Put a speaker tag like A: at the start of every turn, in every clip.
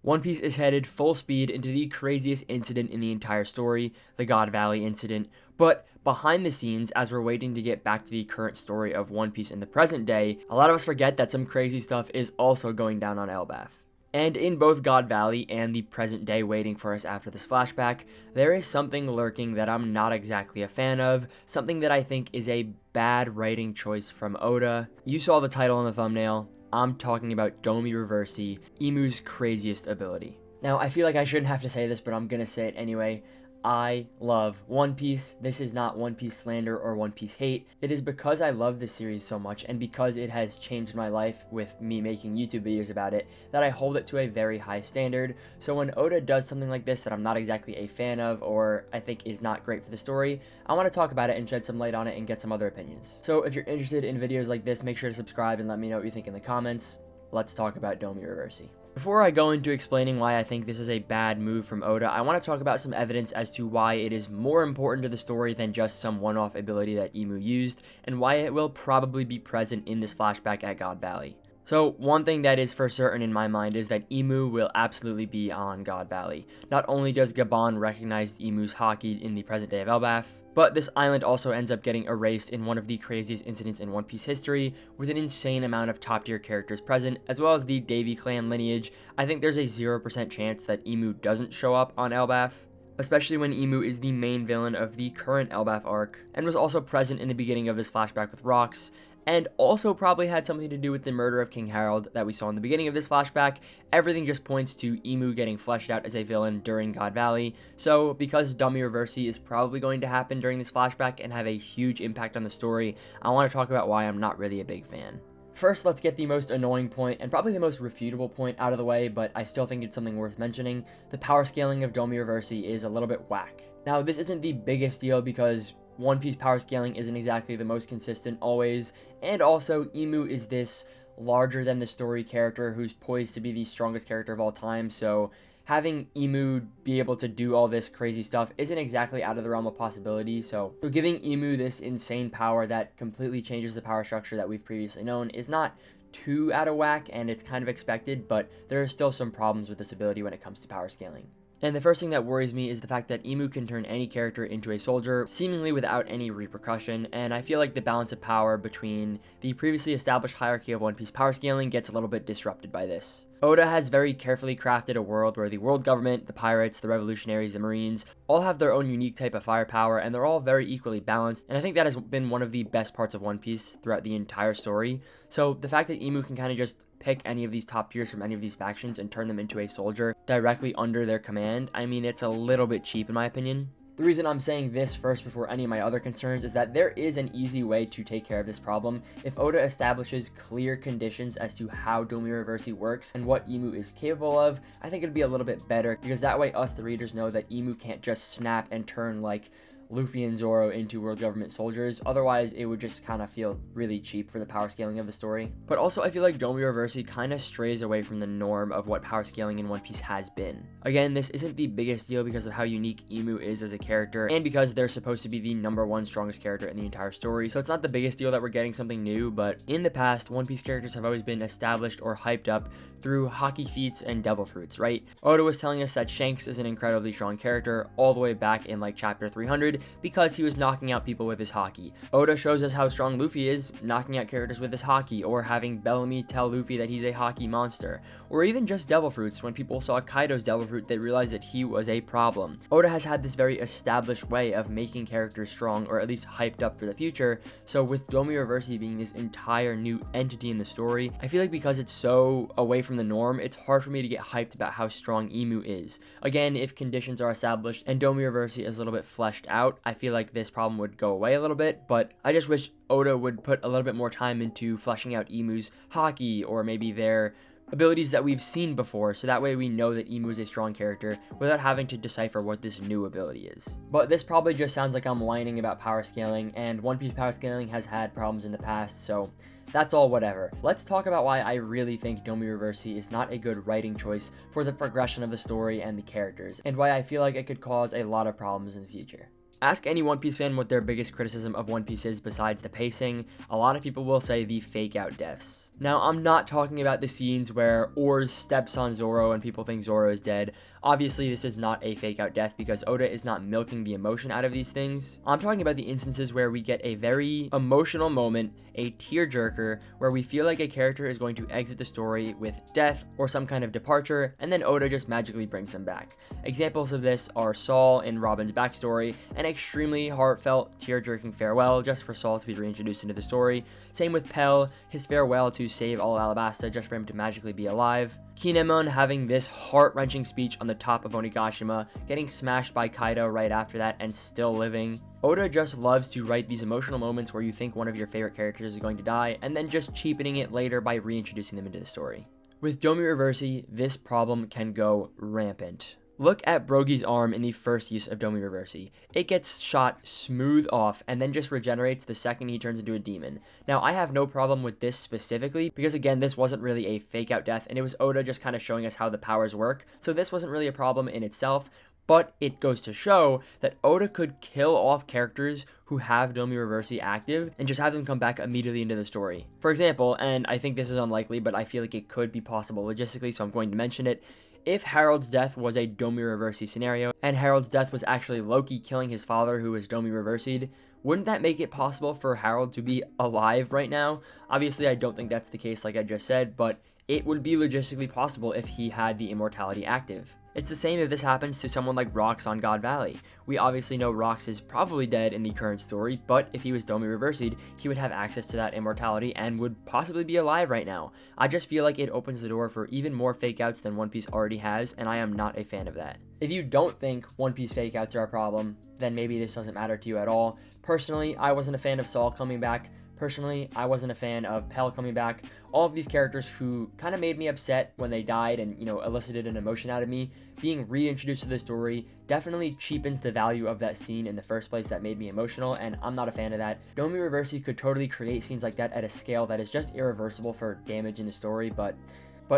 A: One Piece is headed full speed into the craziest incident in the entire story, the God Valley incident, but behind the scenes, as we're waiting to get back to the current story of One Piece in the present day, a lot of us forget that some crazy stuff is also going down on Elbaf. And in both God Valley and the present day waiting for us after this flashback, there is something lurking that I'm not exactly a fan of, something that I think is a bad writing choice from Oda. You saw the title in the thumbnail. I'm talking about Domi Reversi, Imu's craziest ability. Now, I feel like I shouldn't have to say this, but I'm gonna say it anyway. I love One Piece. This is not One Piece slander or One Piece hate. It is because I love this series so much and because it has changed my life with me making YouTube videos about it that I hold it to a very high standard. So when Oda does something like this that I'm not exactly a fan of or I think is not great for the story, I want to talk about it and shed some light on it and get some other opinions. So if you're interested in videos like this, make sure to subscribe and let me know what you think in the comments. Let's talk about Domi Reversi. Before I go into explaining why I think this is a bad move from Oda, I want to talk about some evidence as to why it is more important to the story than just some one-off ability that Imu used, and why it will probably be present in this flashback at God Valley. So, one thing that is for certain in my mind is that Imu will absolutely be on God Valley. Not only does Gabon recognize Imu's haki in the present day of Elbaf, but this island also ends up getting erased in one of the craziest incidents in One Piece history, with an insane amount of top tier characters present, as well as the Davy clan lineage. I think there's a 0% chance that Imu doesn't show up on Elbaf, especially when Imu is the main villain of the current Elbaf arc, and was also present in the beginning of this flashback with Rocks, and also probably had something to do with the murder of King Harold that we saw in the beginning of this flashback. Everything just points to Imu getting fleshed out as a villain during God Valley. So because Domi Reversi is probably going to happen during this flashback and have a huge impact on the story, I want to talk about why I'm not really a big fan. First, let's get the most annoying point, and probably the most refutable point out of the way, but I still think it's something worth mentioning. The power scaling of Domi Reversi is a little bit whack. Now, this isn't the biggest deal because One Piece power scaling isn't exactly the most consistent always, and also Imu is this larger than the story character who's poised to be the strongest character of all time, so having Imu be able to do all this crazy stuff isn't exactly out of the realm of possibility. So giving Imu this insane power that completely changes the power structure that we've previously known is not too out of whack, and it's kind of expected, but there are still some problems with this ability when it comes to power scaling. And the first thing that worries me is the fact that Imu can turn any character into a soldier, seemingly without any repercussion, and I feel like the balance of power between the previously established hierarchy of One Piece power scaling gets a little bit disrupted by this. Oda has very carefully crafted a world where the world government, the pirates, the revolutionaries, the marines, all have their own unique type of firepower, and they're all very equally balanced, and I think that has been one of the best parts of One Piece throughout the entire story. So the fact that Imu can kind of just pick any of these top tiers from any of these factions and turn them into a soldier directly under their command, I mean, it's a little bit cheap in my opinion. The reason I'm saying this first before any of my other concerns is that there is an easy way to take care of this problem. If Oda establishes clear conditions as to how Domi Reversi works and what Imu is capable of, I think it'd be a little bit better, because that way us, the readers, know that Imu can't just snap and turn like Luffy and Zoro into world government soldiers. Otherwise, it would just kind of feel really cheap for the power scaling of the story. But also, I feel like Domi Reversi kind of strays away from the norm of what power scaling in One Piece has been. Again, this isn't the biggest deal because of how unique Imu is as a character, and because they're supposed to be the #1 strongest character in the entire story. So it's not the biggest deal that we're getting something new, but in the past, One Piece characters have always been established or hyped up through haki feats and devil fruits, right? Oda was telling us that Shanks is an incredibly strong character all the way back in like chapter 300 because he was knocking out people with his haki. Oda shows us how strong Luffy is knocking out characters with his haki, or having Bellamy tell Luffy that he's a haki monster, or even just devil fruits. When people saw Kaido's devil fruit, they realized that he was a problem. Oda has had this very established way of making characters strong, or at least hyped up for the future. So with Domi Reversi being this entire new entity in the story, I feel like because it's so away from the norm, it's hard for me to get hyped about how strong Imu is. Again, if conditions are established and Domi Reversi is a little bit fleshed out, I feel like this problem would go away a little bit, but I just wish Oda would put a little bit more time into fleshing out Imu's haki, or maybe their abilities that we've seen before, so that way we know that Imu is a strong character without having to decipher what this new ability is. But this probably just sounds like I'm whining about power scaling, and One Piece power scaling has had problems in the past, so that's all whatever. Let's talk about why I really think Domi Reversi is not a good writing choice for the progression of the story and the characters, and why I feel like it could cause a lot of problems in the future. Ask any One Piece fan what their biggest criticism of One Piece is besides the pacing. A lot of people will say the fake out deaths. Now, I'm not talking about the scenes where Oars steps on Zoro and people think Zoro is dead. Obviously, this is not a fake out death because Oda is not milking the emotion out of these things. I'm talking about the instances where we get a very emotional moment, a tearjerker, where we feel like a character is going to exit the story with death or some kind of departure, and then Oda just magically brings them back. Examples of this are Saul in Robin's backstory, an extremely heartfelt, tear-jerking farewell just for Saul to be reintroduced into the story. Same with Pell, his farewell to save all of Alabasta just for him to magically be alive. Kinemon having this heart-wrenching speech on the top of Onigashima, getting smashed by Kaido right after that and still living. Oda just loves to write these emotional moments where you think one of your favorite characters is going to die, and then just cheapening it later by reintroducing them into the story. With Domi Reversi, this problem can go rampant. Look at Brogy's arm in the first use of Domi Reversi. It gets shot smooth off and then just regenerates the second he turns into a demon. Now, I have no problem with this specifically because, again, this wasn't really a fake out death and it was Oda just kind of showing us how the powers work. So this wasn't really a problem in itself, but it goes to show that Oda could kill off characters who have Domi Reversi active and just have them come back immediately into the story. For example, and I think this is unlikely, but I feel like it could be possible logistically, so I'm going to mention it. If Harold's death was a Domi Reversi scenario, and Harold's death was actually Loki killing his father who was Domi Reversi'd, wouldn't that make it possible for Harold to be alive right now? Obviously, I don't think that's the case like I just said, but it would be logistically possible if he had the immortality active. It's the same if this happens to someone like Rox on God Valley. We obviously know Rox is probably dead in the current story, but if he was Domi Reversi'd, he would have access to that immortality and would possibly be alive right now. I just feel like it opens the door for even more fake outs than One Piece already has, and I am not a fan of that. If you don't think One Piece fake outs are a problem, then maybe this doesn't matter to you at all. Personally, I wasn't a fan of Saul coming back. Personally, I wasn't a fan of Pell coming back. All of these characters who kind of made me upset when they died and, elicited an emotion out of me, being reintroduced to the story definitely cheapens the value of that scene in the first place that made me emotional, and I'm not a fan of that. Domi Reversi could totally create scenes like that at a scale that is just irreversible for damage in the story, but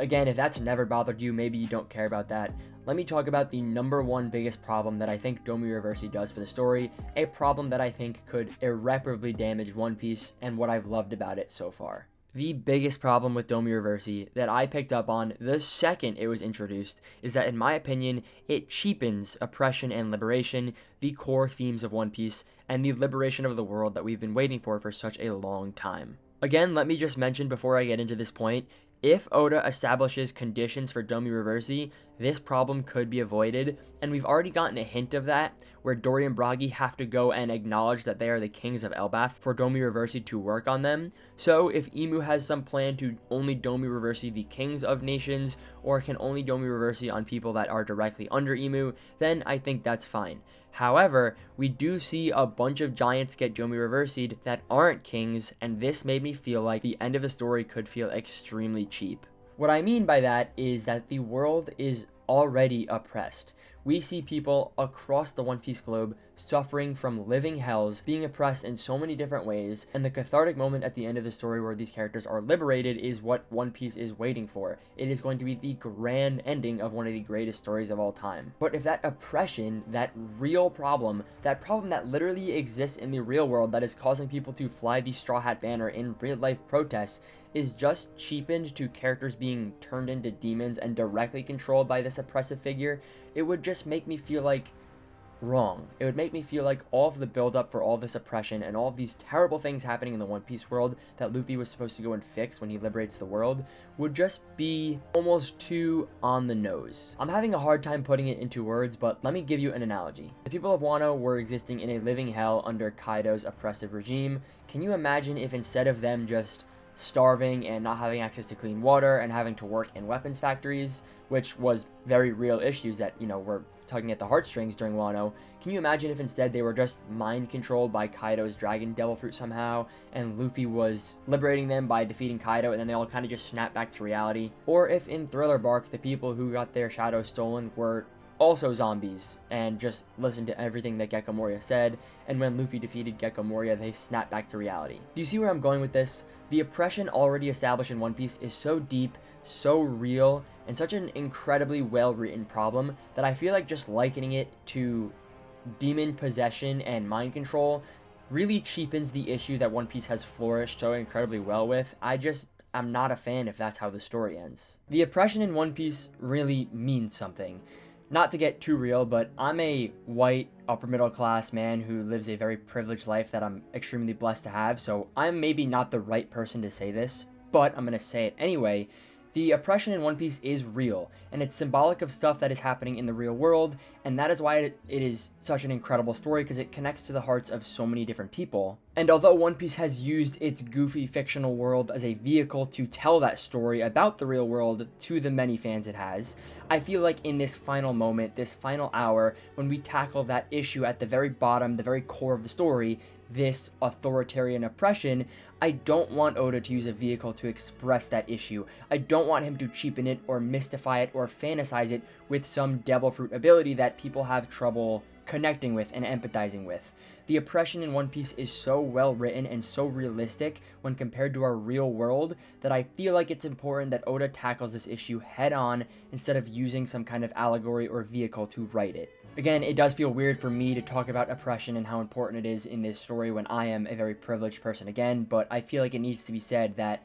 A: again, if that's never bothered you, maybe you don't care about that. Let me talk about the number one biggest problem that I think Domi Reversi does for the story, a problem that I think could irreparably damage One Piece and what I've loved about it so far. The biggest problem with Domi Reversi that I picked up on the second it was introduced is that, in my opinion, it cheapens oppression and liberation, the core themes of One Piece, and the liberation of the world that we've been waiting for such a long time. Again, let me just mention before I get into this point, if Oda establishes conditions for Domi Reversi, this problem could be avoided, and we've already gotten a hint of that, where Dory and Bragi have to go and acknowledge that they are the kings of Elbaf for Domi Reversi to work on them. So if Imu has some plan to only Domi Reversi the kings of nations, or can only Domi Reversi on people that are directly under Imu, then I think that's fine. However, we do see a bunch of giants get Domi Reversi'd that aren't kings, and this made me feel like the end of the story could feel extremely cheap. What I mean by that is that the world is already oppressed. We see people across the One Piece globe suffering from living hells, being oppressed in so many different ways, and the cathartic moment at the end of the story where these characters are liberated is what One Piece is waiting for. It is going to be the grand ending of one of the greatest stories of all time. But if that oppression, that real problem, that problem that literally exists in the real world that is causing people to fly the Straw Hat banner in real life protests, is just cheapened to characters being turned into demons and directly controlled by this oppressive figure, it would just make me feel like wrong. It would make me feel like all of the build-up for all this oppression and all of these terrible things happening in the One Piece world that Luffy was supposed to go and fix when he liberates the world would just be almost too on the nose. I'm having a hard time putting it into words, but let me give you an analogy. The people of Wano were existing in a living hell under Kaido's oppressive regime. Can you imagine if instead of them just starving and not having access to clean water and having to work in weapons factories, which was very real issues that, were tugging at the heartstrings during Wano, can you imagine if instead they were just mind controlled by Kaido's dragon devil fruit somehow, and Luffy was liberating them by defeating Kaido, and then they all kind of just snap back to reality? Or if in Thriller Bark, the people who got their shadows stolen were also zombies and just listened to everything that Gekko Moria said, and when Luffy defeated Gekko Moria, they snapped back to reality. Do you see where I'm going with this? The oppression already established in One Piece is so deep, so real, and such an incredibly well-written problem that I feel like just likening it to demon possession and mind control really cheapens the issue that One Piece has flourished so incredibly well with. I'm not a fan if that's how the story ends. The oppression in One Piece really means something. Not to get too real, but I'm a white, upper middle class man who lives a very privileged life that I'm extremely blessed to have, so I'm maybe not the right person to say this, but I'm gonna say it anyway. The oppression in One Piece is real, and it's symbolic of stuff that is happening in the real world, and that is why it is such an incredible story, because it connects to the hearts of so many different people. And although One Piece has used its goofy fictional world as a vehicle to tell that story about the real world to the many fans it has, I feel like in this final moment, this final hour, when we tackle that issue at the very bottom, the very core of the story, this authoritarian oppression, I don't want Oda to use a vehicle to express that issue. I don't want him to cheapen it or mystify it or fantasize it with some devil fruit ability that people have trouble connecting with and empathizing with. The oppression in One Piece is so well written and so realistic when compared to our real world that I feel like it's important that Oda tackles this issue head on instead of using some kind of allegory or vehicle to write it. Again, it does feel weird for me to talk about oppression and how important it is in this story when I am a very privileged person again, but I feel like it needs to be said that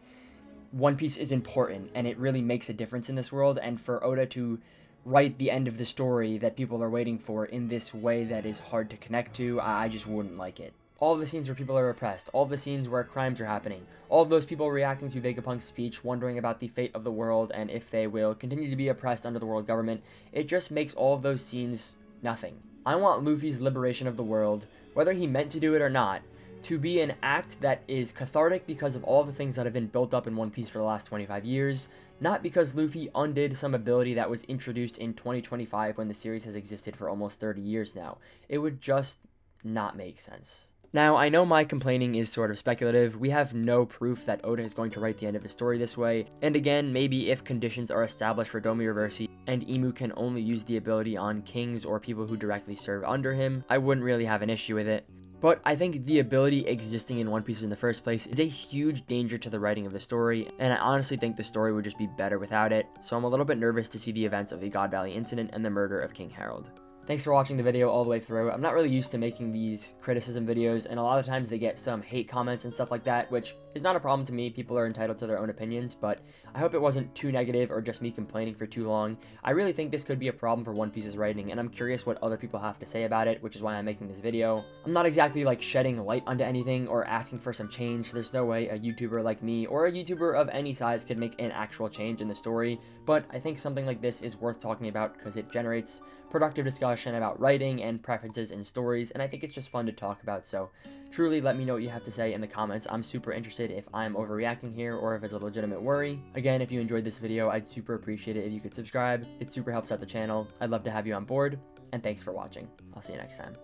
A: One Piece is important and it really makes a difference in this world, and for Oda to write the end of the story that people are waiting for in this way that is hard to connect to, I just wouldn't like it. All of the scenes where people are oppressed, all of the scenes where crimes are happening, all of those people reacting to Vegapunk's speech, wondering about the fate of the world and if they will continue to be oppressed under the world government, it just makes all of those scenes nothing. I want Luffy's liberation of the world, whether he meant to do it or not, to be an act that is cathartic because of all the things that have been built up in One Piece for the last 25 years, not because Luffy undid some ability that was introduced in 2025 when the series has existed for almost 30 years now. It would just not make sense. Now, I know my complaining is sort of speculative. We have no proof that Oda is going to write the end of the story this way, and again, maybe if conditions are established for Domi Reversi and Imu can only use the ability on kings or people who directly serve under him, I wouldn't really have an issue with it. But I think the ability existing in One Piece in the first place is a huge danger to the writing of the story, and I honestly think the story would just be better without it, so I'm a little bit nervous to see the events of the God Valley incident and the murder of King Harold. Thanks for watching the video all the way through. I'm not really used to making these criticism videos, and a lot of times they get some hate comments and stuff like that, which is not a problem to me. People are entitled to their own opinions, but I hope it wasn't too negative or just me complaining for too long. I really think this could be a problem for One Piece's writing, and I'm curious what other people have to say about it, which is why I'm making this video. I'm not exactly like shedding light onto anything or asking for some change. There's no way a YouTuber like me or a YouTuber of any size could make an actual change in the story, but I think something like this is worth talking about because it generates productive discussion about writing and preferences in stories, and I think it's just fun to talk about, so truly let me know what you have to say in the comments. I'm super interested if I'm overreacting here or if it's a legitimate worry. Again, if you enjoyed this video, I'd super appreciate it if you could subscribe. It super helps out the channel. I'd love to have you on board, and thanks for watching. I'll see you next time.